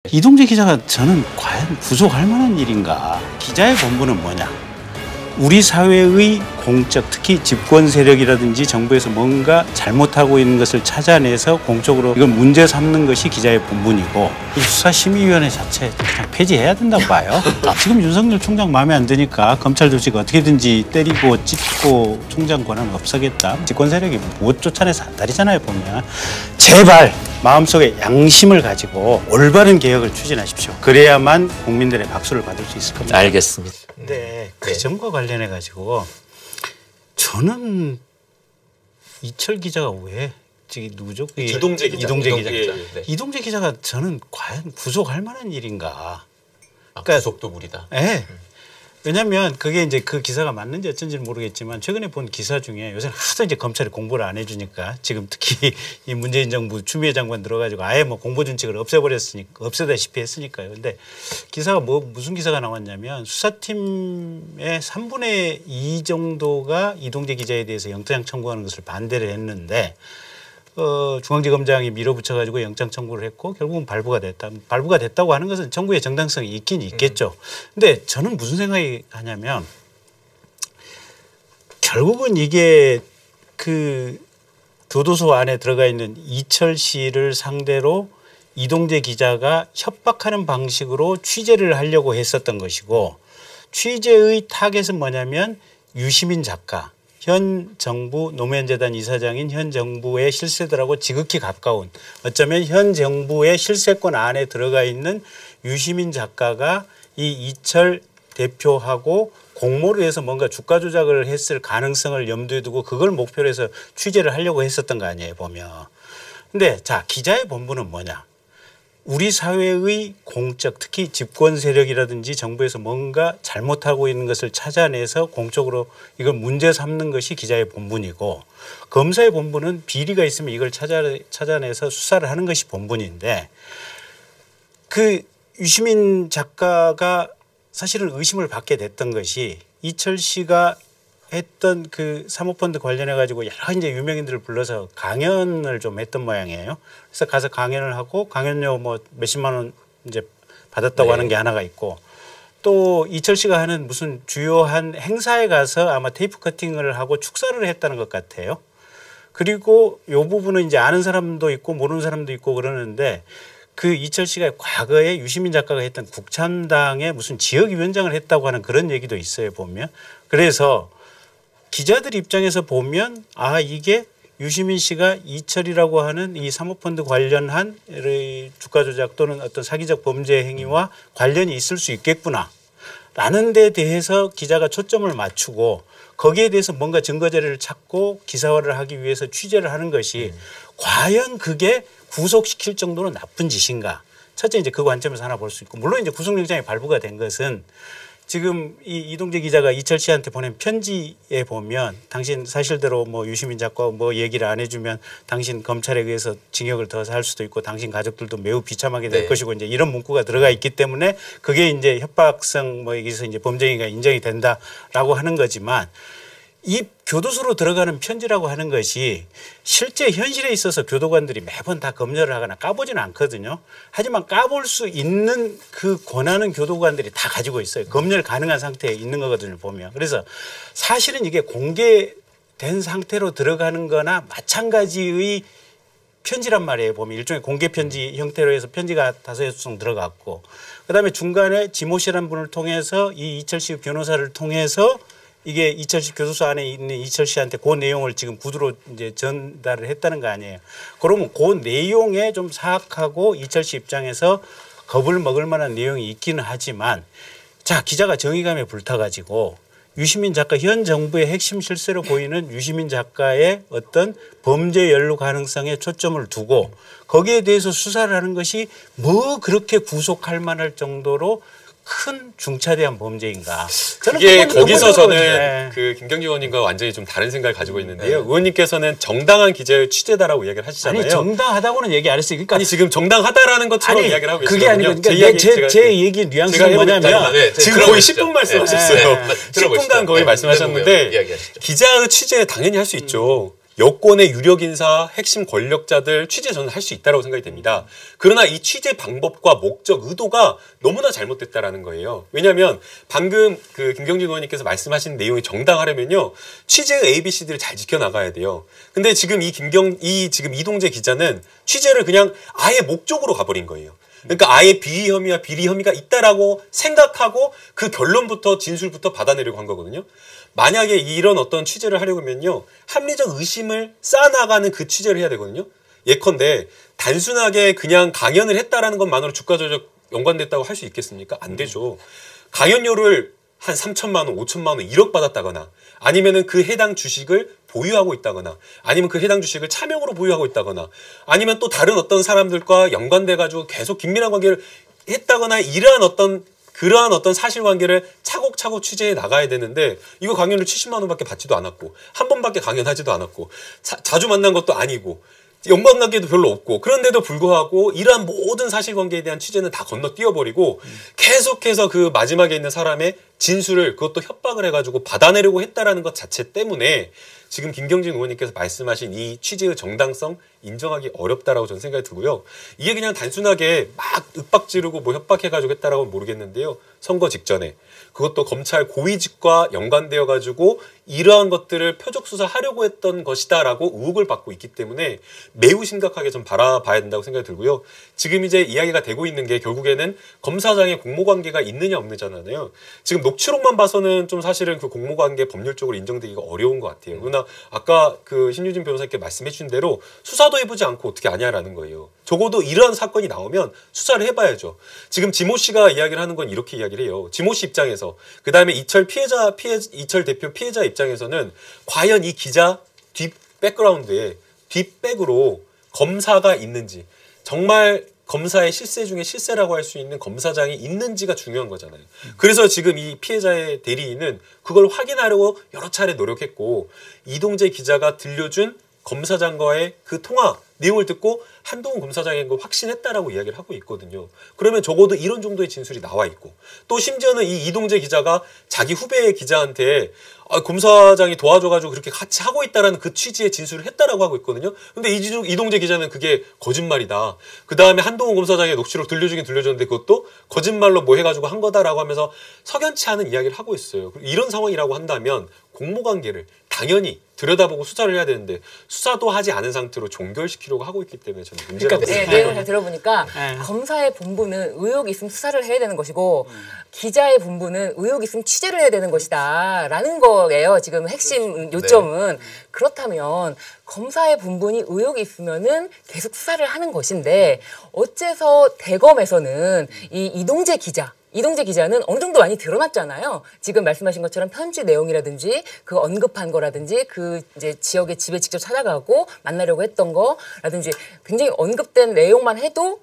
이동재 기자가 저는 과연 구속할 만한 일인가? 기자의 본분은 뭐냐? 우리 사회의 공적, 특히 집권 세력이라든지 정부에서 뭔가 잘못하고 있는 것을 찾아내서 공적으로 이걸 문제 삼는 것이 기자의 본분이고, 이 수사심의위원회 자체 그냥 폐지해야 된다고 봐요. 지금 윤석열 총장 마음에 안 드니까 검찰 조치가 어떻게든지 때리고 찢고 총장 권한 없애겠다. 집권 세력이 못 쫓아내서 안달이잖아요, 보면. 제발 마음속에 양심을 가지고 올바른 개혁을 추진하십시오. 그래야만 국민들의 박수를 받을 수 있을 겁니다. 알겠습니다. 네, 그 점과 관련해 가지고 저는 이철 기자가 왜 누구죠? 이동재 기자. 네. 이동재 기자가 저는 과연 구속할 만한 일인가? 그러니까 구속도 무리다. 네. 왜냐하면 그게 이제 그 기사가 맞는지 어쩐지는 모르겠지만 최근에 본 기사 중에 요새 하도 이제 검찰이 공부를 안 해주니까 지금 특히 이 문재인 정부 추미애 장관 들어가지고 아예 뭐 공보 준칙을 없애버렸으니까 없애다시피 했으니까요. 근데 기사가 무슨 기사가 나왔냐면 수사팀의 3분의 2 정도가 이동재 기자에 대해서 영장 청구하는 것을 반대를 했는데 중앙지검장이 밀어붙여가지고 영장 청구를 했고 결국은 발부가 됐다. 발부가 됐다고 하는 것은 청구의 정당성이 있긴 있겠죠. 근데 저는 무슨 생각이 하냐면 결국은 이게 그 교도소 안에 들어가 있는 이철 씨를 상대로 이동재 기자가 협박하는 방식으로 취재를 하려고 했었던 것이고, 취재의 타겟은 뭐냐면 유시민 작가, 현 정부 노무현재단 이사장인 현 정부의 실세들하고 지극히 가까운, 어쩌면 현 정부의 실세권 안에 들어가 있는 유시민 작가가 이 이철 대표하고 공모를 해서 뭔가 주가 조작을 했을 가능성을 염두에 두고 그걸 목표로 해서 취재를 하려고 했었던 거 아니에요, 보면. 근데 자, 기자의 본분은 뭐냐? 우리 사회의 공적, 특히 집권 세력이라든지 정부에서 뭔가 잘못하고 있는 것을 찾아내서 공적으로 이걸 문제 삼는 것이 기자의 본분이고, 검사의 본분은 비리가 있으면 이걸 찾아내서 수사를 하는 것이 본분인데, 그 유시민 작가가 사실은 의심을 받게 됐던 것이 이철 씨가 했던 그 사모펀드 관련해 가지고 여러 이제 유명인들을 불러서 강연을 좀 했던 모양이에요. 그래서 가서 강연을 하고 강연료 뭐 몇십만 원 이제 받았다고 하는 게 하나가 있고, 또 이철 씨가 하는 무슨 주요한 행사에 가서 아마 테이프 커팅을 하고 축사를 했다는 것 같아요. 그리고 요 부분은 이제 아는 사람도 있고 모르는 사람도 있고 그러는데, 그 이철 씨가 과거에 유시민 작가가 했던 국참당의 무슨 지역위원장을 했다고 하는 그런 얘기도 있어요, 보면. 그래서 기자들 입장에서 보면 아, 이게 유시민 씨가 이철이라고 하는 이 사모펀드 관련한 주가 조작 또는 어떤 사기적 범죄 행위와 관련이 있을 수 있겠구나 라는 데 대해서 기자가 초점을 맞추고 거기에 대해서 뭔가 증거 자료를 찾고 기사화를 하기 위해서 취재를 하는 것이 과연 그게 구속시킬 정도로 나쁜 짓인가? 첫째 이제 그 관점에서 하나 볼 수 있고, 물론 이제 구속영장이 발부가 된 것은 지금 이 이동재 기자가 이철 씨한테 보낸 편지에 보면 당신 사실대로 뭐 유시민 작가 뭐 얘기를 안 해주면 당신 검찰에 의해서 징역을 더 살 수도 있고 당신 가족들도 매우 비참하게 될 것이고 이제 이런 문구가 들어가 있기 때문에 그게 이제 협박성 뭐 여기서 이제 범죄가 인정이 된다라고 하는 거지만, 이 교도소로 들어가는 편지라고 하는 것이 실제 현실에 있어서 교도관들이 매번 다 검열을 하거나 까보지는 않거든요. 하지만 까볼 수 있는 그 권한은 교도관들이 다 가지고 있어요. 검열 가능한 상태에 있는 거거든요, 보면. 그래서 사실은 이게 공개된 상태로 들어가는 거나 마찬가지의 편지란 말이에요, 보면. 일종의 공개 편지 형태로 해서 편지가 5-6통 들어갔고, 그다음에 중간에 지모 씨라는 분을 통해서 이 이철 씨 변호사를 통해서 이게 이철 씨 교도소 안에 있는 이철 씨한테 그 내용을 지금 구두로 이제 전달을 했다는 거 아니에요. 그러면 그 내용에 좀 사악하고 이철 씨 입장에서 겁을 먹을 만한 내용이 있기는 하지만, 자, 기자가 정의감에 불타가지고 유시민 작가, 현 정부의 핵심 실세로 보이는 유시민 작가의 어떤 범죄 연루 가능성에 초점을 두고 거기에 대해서 수사를 하는 것이 뭐 그렇게 구속할 만할 정도로 큰 중차대한 범죄인가? 그게 거기서 저는 그 김경진 의원님과 완전히 좀 다른 생각을 가지고 있는데요. 의원님께서는 정당한 기자의 취재다라고 이야기를 하시잖아요. 아니, 정당하다고는 얘기 안 했어요. 그러니까 아니, 지금 정당하다라는 것처럼 이야기를 하고 계시거든요. 그게 아니고 그러니까 제 얘기 뉘앙스가 뭐냐면 지금 거의 10분 말씀하셨어요. 10분간 거의 말씀하셨는데 기자의 취재 당연히 할 수 있죠. 여권의 유력 인사, 핵심 권력자들 취재 저는 할 수 있다고 생각이 됩니다. 그러나 이 취재 방법과 목적, 의도가 너무나 잘못됐다라는 거예요. 왜냐하면 방금 그 김경진 의원님께서 말씀하신 내용이 정당하려면요, 취재의 ABCD를 잘 지켜나가야 돼요. 근데 지금 지금 이동재 기자는 취재를 그냥 아예 목적으로 가버린 거예요. 그러니까 아예 비위 혐의와 비리 혐의가 있다라고 생각하고 그 결론부터 진술부터 받아내려고 한 거거든요. 만약에 이런 어떤 취재를 하려면요, 합리적 의심을 쌓아나가는 그 취재를 해야 되거든요. 예컨대 단순하게 그냥 강연을 했다라는 것만으로 주가 조작 연관됐다고 할 수 있겠습니까? 안 되죠. 강연료를 한 3천만 원, 5천만 원, 1억 받았다거나, 아니면은 그 해당 주식을 보유하고 있다거나, 아니면 그 해당 주식을 차명으로 보유하고 있다거나, 아니면 또 다른 어떤 사람들과 연관돼 가지고 계속 긴밀한 관계를 했다거나, 그러한 어떤 사실관계를 차곡차곡 취재해 나가야 되는데, 이거 강연료 70만 원밖에 받지도 않았고, 한 번밖에 강연하지도 않았고, 자주 만난 것도 아니고, 연관관계도 별로 없고, 그런데도 불구하고 이러한 모든 사실관계에 대한 취재는 다 건너뛰어버리고 계속해서 그 마지막에 있는 사람의 진술을, 그것도 협박을 해가지고 받아내려고 했다라는 것 자체 때문에 지금 김경진 의원님께서 말씀하신 이 취재의 정당성 인정하기 어렵다라고 저는 생각이 들고요. 이게 그냥 단순하게 막 윽박지르고 뭐 협박해가지고 했다라고는 모르겠는데요. 선거 직전에 그것도 검찰 고위직과 연관되어 가지고 이러한 것들을 표적 수사하려고 했던 것이다라고 의혹을 받고 있기 때문에 매우 심각하게 좀 바라봐야 된다고 생각이 들고요. 지금 이제 이야기가 되고 있는 게 결국에는 검사장의 공모관계가 있느냐 없느냐잖아요. 지금 녹취록만 봐서는 좀 사실은 그 공모관계 법률적으로 인정되기가 어려운 것 같아요. 그러나 아까 그 신유진 변호사님께 말씀해 주신 대로 수사도 해보지 않고 어떻게 아냐라는 거예요. 적어도 이러한 사건이 나오면 수사를 해봐야죠. 지금 지모 씨가 이야기를 하는 건 이렇게 이야기를 해요. 지모 씨 입장에서, 그 다음에 이철 대표 피해자 입장에서는 과연 이 기자 뒷 백그라운드에 뒷백으로 검사가 있는지, 정말 검사의 실세 중에 실세라고 할 수 있는 검사장이 있는지가 중요한 거잖아요. 그래서 지금 이 피해자의 대리인은 그걸 확인하려고 여러 차례 노력했고, 이동재 기자가 들려준 검사장과의 그 통화 내용을 듣고 한동훈 검사장인 거 확신했다라고 이야기를 하고 있거든요. 그러면 적어도 이런 정도의 진술이 나와 있고, 또 심지어는 이 이동재 기자가 자기 후배 기자한테 검사장이 도와줘가지고 그렇게 같이 하고 있다라는 그 취지의 진술을 했다라고 하고 있거든요. 근데 이동재 기자는 그게 거짓말이다. 그 다음에 한동훈 검사장의 녹취록 들려줬는데 그것도 거짓말로 뭐 해가지고 한 거다라고 하면서 석연치 않은 이야기를 하고 있어요. 이런 상황이라고 한다면 공모관계를 당연히 들여다보고 수사를 해야 되는데 수사도 하지 않은 상태로 종결시키려고 하고 있기 때문에 저는 문제라고 생각합니다. 내용을 잘 들어보니까 검사의 본분은 의혹이 있으면 수사를 해야 되는 것이고 기자의 본분은 의혹이 있으면 취재를 해야 되는 것이다 라는 거예요. 지금 핵심 요점은. 네. 그렇다면 검사의 본분이 의혹이 있으면은 계속 수사를 하는 것인데, 어째서 대검에서는 이 이동재 기자는 어느 정도 많이 드러났잖아요. 지금 말씀하신 것처럼 편지 내용이라든지 그 언급한 거라든지 그 이제 지역의 집에 직접 찾아가고 만나려고 했던 거라든지 굉장히 언급된 내용만 해도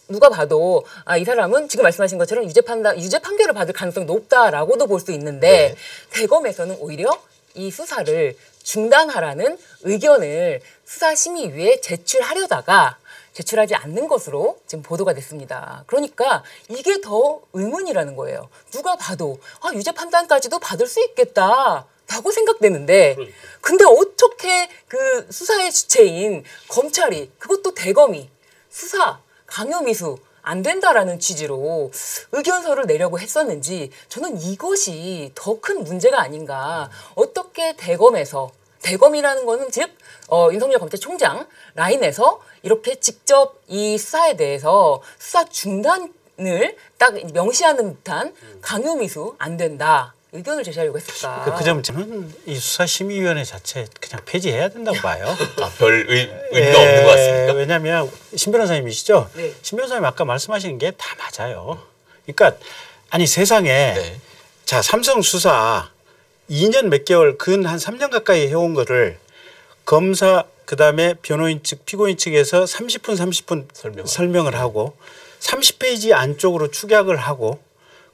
누가 봐도 이 사람은 지금 말씀하신 것처럼 유죄 판결을 받을 가능성이 높다라고도 볼 수 있는데, 네. 대검에서는 오히려 이 수사를 중단하라는 의견을 수사심의위에 제출하지 않는 것으로 지금 보도가 됐습니다. 그러니까 이게 더 의문이라는 거예요. 누가 봐도 유죄 판단까지도 받을 수 있겠다라고 생각되는데, 근데 어떻게 그 수사의 주체인 검찰이, 그것도 대검이 수사, 강요미수 안 된다라는 취지로 의견서를 내려고 했었는지, 저는 이것이 더 큰 문제가 아닌가. 어떻게 대검이라는 거는 즉 윤석열 검찰총장 라인에서 이렇게 직접 이 수사에 대해서 수사 중단을 딱 명시하는 듯한 강요미수 안 된다 의견을 제시하려고 했을까. 그 점은 저는 이 수사심의위원회 자체 그냥 폐지해야 된다고 봐요. 별 의미가 없는 것 같습니다. 왜냐하면 신 변호사님이시죠? 네. 신 변호사님 아까 말씀하신 게 다 맞아요. 그러니까 아니 세상에 네. 자, 삼성 수사 2년 몇 개월, 근 한 3년 가까이 해온 거를 검사 그다음에 변호인 측, 피고인 측에서 30분 설명을 하고 30페이지 안쪽으로 축약을 하고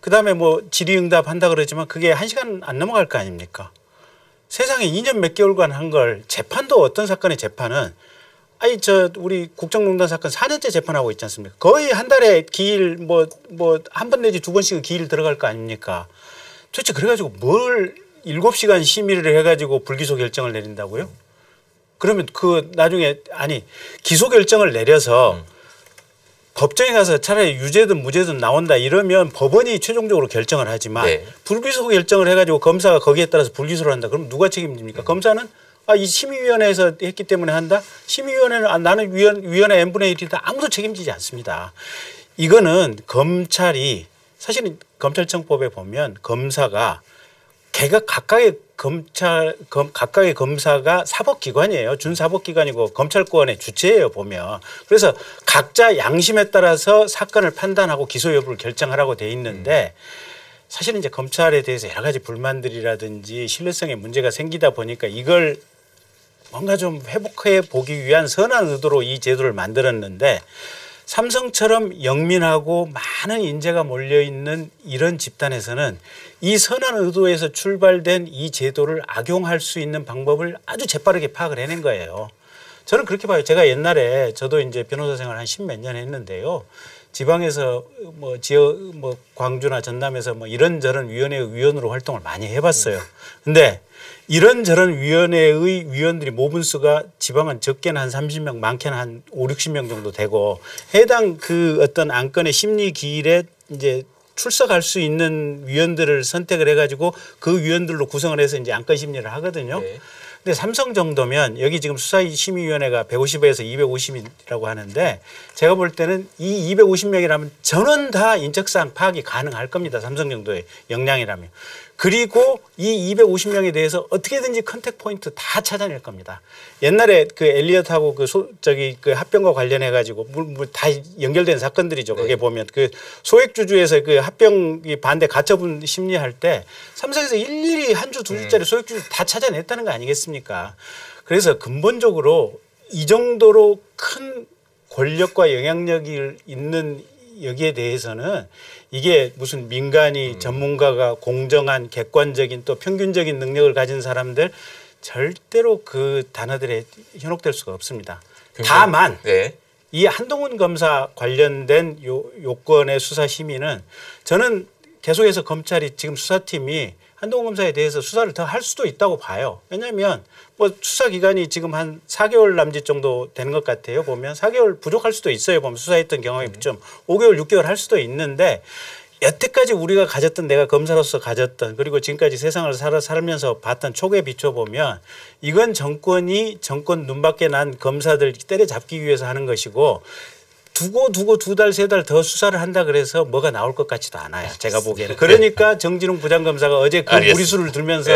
그다음에 뭐 질의응답 한다 그러지만 그게 1시간 안 넘어갈 거 아닙니까? 세상에 2년 몇 개월간 한 걸, 재판도 어떤 사건의 재판은 우리 국정농단 사건 4년째 재판하고 있지 않습니까? 거의 한 달에 기일 한 번 내지 두 번씩은 기일 들어갈 거 아닙니까? 도대체 그래가지고 뭘 7시간 심의를 해가지고 불기소 결정을 내린다고요? 그러면 그 나중에 아니 기소 결정을 내려서 법정에 가서 차라리 유죄든 무죄든 나온다 이러면 법원이 최종적으로 결정을 하지만 네. 불기소 결정을 해가지고 검사가 거기에 따라서 불기소를 한다. 그럼 누가 책임집니까? 검사는 이 심의위원회에서 했기 때문에 한다. 심의위원회는 나는 위원회 n분의 1이다. 아무도 책임지지 않습니다. 이거는 검찰이 사실은 검찰청법에 보면 검사가 각각의 각각의 검사가 사법기관이에요. 준사법기관이고 검찰권의 주체예요 보면. 그래서 각자 양심에 따라서 사건을 판단하고 기소 여부를 결정하라고 돼 있는데 사실은 이제 검찰에 대해서 여러 가지 불만들이라든지 신뢰성에 문제가 생기다 보니까 이걸 뭔가 좀 회복해 보기 위한 선한 의도로 이 제도를 만들었는데 삼성처럼 영민하고 많은 인재가 몰려있는 이런 집단에서는 이 선한 의도에서 출발된 이 제도를 악용할 수 있는 방법을 아주 재빠르게 파악을 해낸 거예요. 저는 그렇게 봐요. 제가 옛날에 저도 이제 변호사 생활 한 10몇 년 했는데요. 지방에서 광주나 전남에서 이런저런 위원회의 위원으로 활동을 많이 해봤어요. 근데 이런저런 위원회의 위원들이 모분수가 지방은 적게는 한 30명, 많게는 한 5, 60명 정도 되고 해당 그 어떤 안건의 심리 기일에 이제 출석할 수 있는 위원들을 선택을 해가지고 그 위원들로 구성을 해서 이제 안건 심리를 하거든요. 네. 근데 삼성 정도면 여기 지금 수사심의위원회가 150에서 250이라고 하는데 제가 볼 때는 이 250명이라면 전원 다 인적사항 파악이 가능할 겁니다. 삼성 정도의 역량이라면. 그리고 이 250명에 대해서 어떻게든지 컨택 포인트 다 찾아낼 겁니다. 옛날에 그 엘리엇하고 그 합병과 관련해 가지고 다 연결된 사건들이죠. 거기에 보면 그 소액주주에서 그 합병 반대 가처분 심리할 때 삼성에서 일일이 한 주 두 주짜리 소액주주 다 찾아냈다는 거 아니겠습니까? 그래서 근본적으로 이 정도로 큰 권력과 영향력이 있는 여기에 대해서는 이게 무슨 민간이 전문가가 공정한 객관적인 또 평균적인 능력을 가진 사람들 절대로 그 단어들에 현혹될 수가 없습니다. 다만 네. 이 한동훈 검사 관련된 요건의 수사 심의는 저는 계속해서 검찰이 지금 수사팀이 한동훈 검사에 대해서 수사를 더 할 수도 있다고 봐요. 왜냐하면 수사 기간이 지금 한 4개월 남짓 정도 되는 것 같아요. 보면 4개월 부족할 수도 있어요. 보면 수사했던 경험이 좀 5개월, 6개월 할 수도 있는데 여태까지 우리가 가졌던 내가 검사로서 가졌던 그리고 지금까지 세상을 살면서 봤던 촉에 비춰보면 이건 정권 눈밖에 난 검사들 때려잡기 위해서 하는 것이고 두고 2달, 3달 더 수사를 한다 그래서 뭐가 나올 것 같지도 않아요. 제가 보기에는. 그러니까 정진웅 부장검사가 어제 그 무리수를 들면서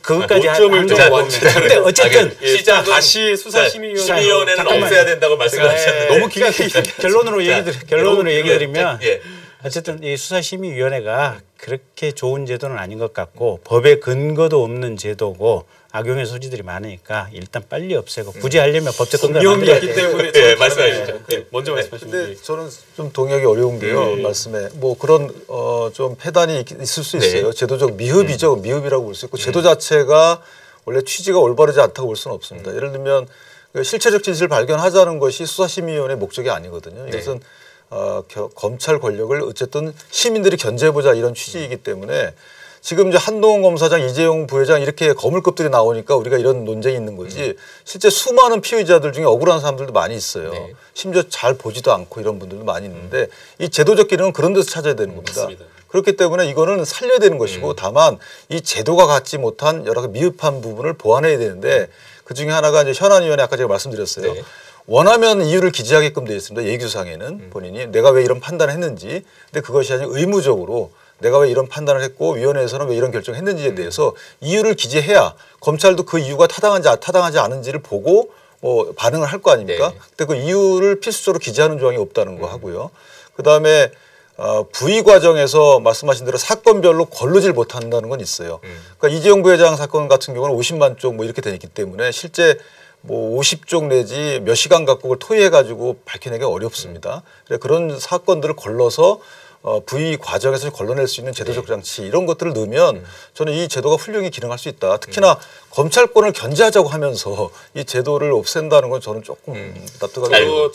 그것까지 한 거고. 근데 어쨌든 시작 다시 수사심의위원회는 없애야 된다고 말씀하셨는데 너무 길게 결론으로 얘기 드리면 어쨌든 이 수사심의위원회가 그렇게 좋은 제도는 아닌 것 같고 법에 근거도 없는 제도고 악용의 소지들이 많으니까 일단 빨리 없애고 굳이 하려면 법적 근거가 위험이 있기 때문에 말씀하시죠. 먼저 말씀하시면 근데 저는 좀 동의하기 어려운 게요. 말씀에 그런 좀 폐단이 있을 수 있어요. 네. 제도적 미흡이죠. 미흡이라고 볼 수 있고 제도 자체가 원래 취지가 올바르지 않다고 볼 수는 없습니다. 예를 들면 실체적 진실을 발견하자는 것이 수사심의위원회의 목적이 아니거든요. 이것은 검찰 권력을 어쨌든 시민들이 견제해보자 이런 취지이기 때문에 지금 이제 한동훈 검사장, 이재용 부회장 이렇게 거물급들이 나오니까 우리가 이런 논쟁이 있는 거지 실제 수많은 피의자들 중에 억울한 사람들도 많이 있어요. 네. 심지어 잘 보지도 않고 이런 분들도 많이 있는데 이 제도적 기능은 그런 데서 찾아야 되는 겁니다. 맞습니다. 그렇기 때문에 이거는 살려야 되는 것이고 다만 이 제도가 갖지 못한 여러 미흡한 부분을 보완해야 되는데 그중에 하나가 이제 현안위원회 아까 제가 말씀드렸어요. 네. 원하면 이유를 기재하게끔 되어 있습니다. 예규상에는 본인이 내가 왜 이런 판단을 했는지. 근데 그것이 아니라 의무적으로 내가 왜 이런 판단을 했고 위원회에서는 왜 이런 결정을 했는지에 대해서 이유를 기재해야 검찰도 그 이유가 타당하지 않은지를 보고 반응을 할 거 아닙니까? 네. 근데 그 이유를 필수적으로 기재하는 조항이 없다는 거 하고요. 그다음에 부의 과정에서 말씀하신 대로 사건별로 걸르질 못한다는 건 있어요. 그러니까 이재용 부회장 사건 같은 경우는 50만 쪽 이렇게 돼 있기 때문에 실제 50쪽 내지 몇 시간 갖고 그걸 토의해가지고 밝혀내기가 어렵습니다. 그런 사건들을 걸러서 부의 과정에서 걸러낼 수 있는 제도적 장치 이런 것들을 넣으면 저는 이 제도가 훌륭히 기능할 수 있다. 특히나 검찰권을 견제하자고 하면서 이 제도를 없앤다는 건 저는 조금 납득하기 어려워요.